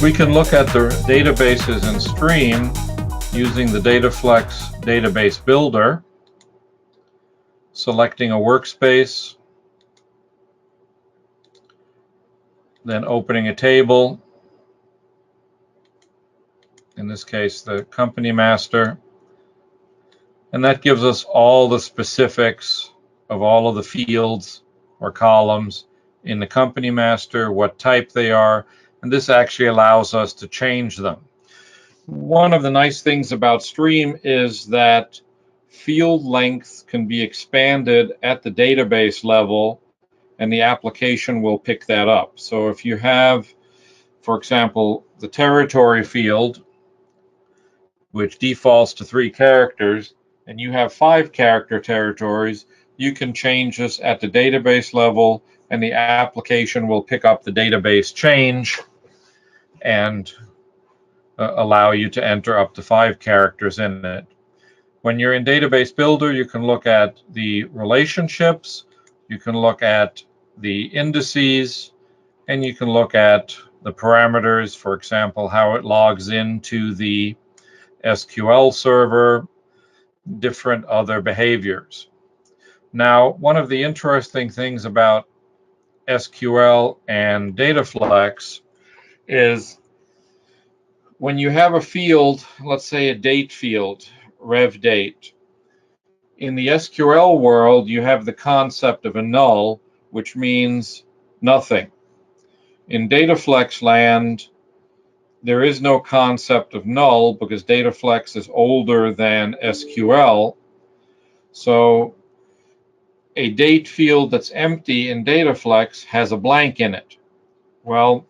We can look at the databases in Stream using the DataFlex Database Builder, selecting a workspace, then opening a table, in this case the company master, and that gives us all the specifics of all of the fields or columns in the company master, what type they are, and this actually allows us to change them. One of the nice things about Stream is that field length can be expanded at the database level, and the application will pick that up. So if you have, for example, the territory field, which defaults to 3 characters, and you have 5-character territories, you can change this at the database level, and the application will pick up the database change and allow you to enter up to 5 characters in it. When you're in Database Builder, you can look at the relationships, you can look at the indices, and you can look at the parameters, for example, how it logs into the SQL server, different other behaviors. Now, one of the interesting things about SQL and DataFlex is when you have a field, let's say a date field, rev date, in the SQL world, you have the concept of a null, which means nothing. In DataFlex land, there is no concept of null because DataFlex is older than SQL. So a date field that's empty in DataFlex has a blank in it. Well,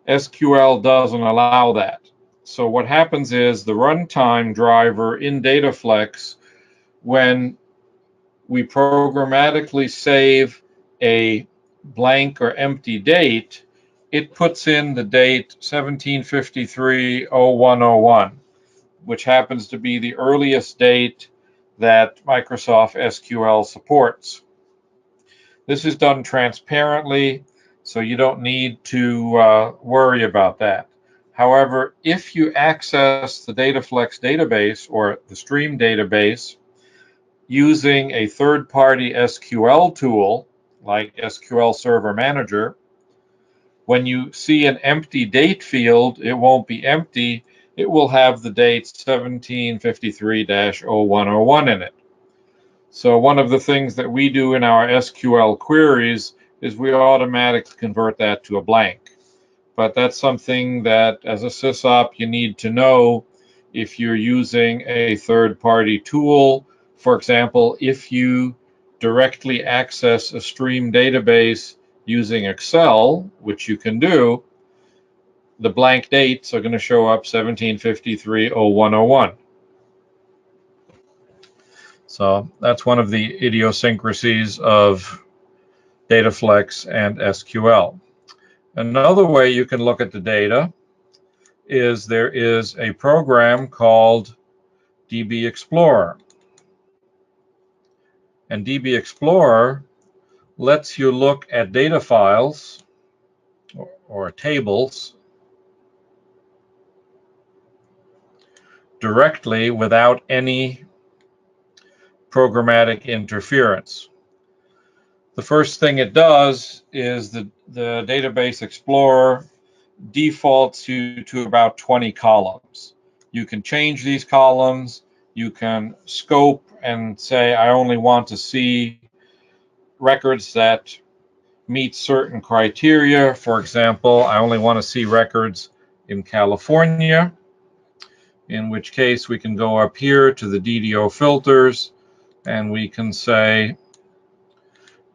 SQL doesn't allow that. So what happens is the runtime driver in DataFlex, when we programmatically save a blank or empty date, it puts in the date 1753-0101, which happens to be the earliest date that Microsoft SQL supports. This is done transparently, so you don't need to worry about that. However, if you access the DataFlex database or the Stream database using a third-party SQL tool like SQL Server Manager, when you see an empty date field, it won't be empty. It will have the date 1753-0101 in it. So one of the things that we do in our SQL queries is we automatically convert that to a blank. But that's something that, as a sysop, you need to know if you're using a third-party tool. For example, if you directly access a Stream database using Excel, which you can do, the blank dates are going to show up 1753-0101. So that's one of the idiosyncrasies of DataFlex and SQL. Another way you can look at the data is there is a program called DB Explorer. And DB Explorer lets you look at data files or tables directly without any programmatic interference. The first thing it does is the Database Explorer defaults you to about 20 columns. You can change these columns. You can scope and say, I only want to see records that meet certain criteria. For example, I only want to see records in California, in which case we can go up here to the DDO filters and we can say,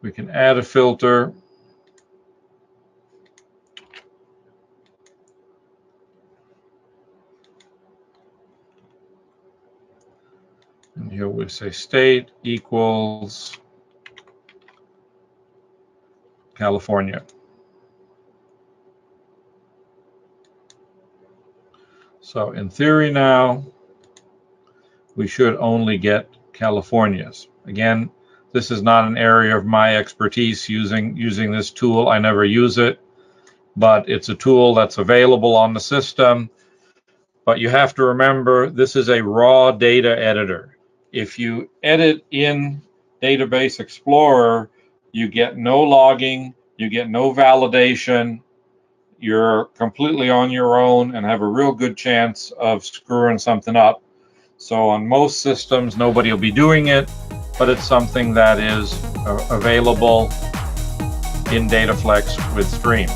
we can add a filter. And here we say state equals California. So in theory now, we should only get Californias. Again, this is not an area of my expertise using this tool. I never use it. but it's a tool that's available on the system. But you have to remember, this is a raw data editor. If you edit in Database Explorer, you get no logging, you get no validation, you're completely on your own and have a real good chance of screwing something up. So on most systems, nobody will be doing it, but it's something that is available in DataFlex with Stream.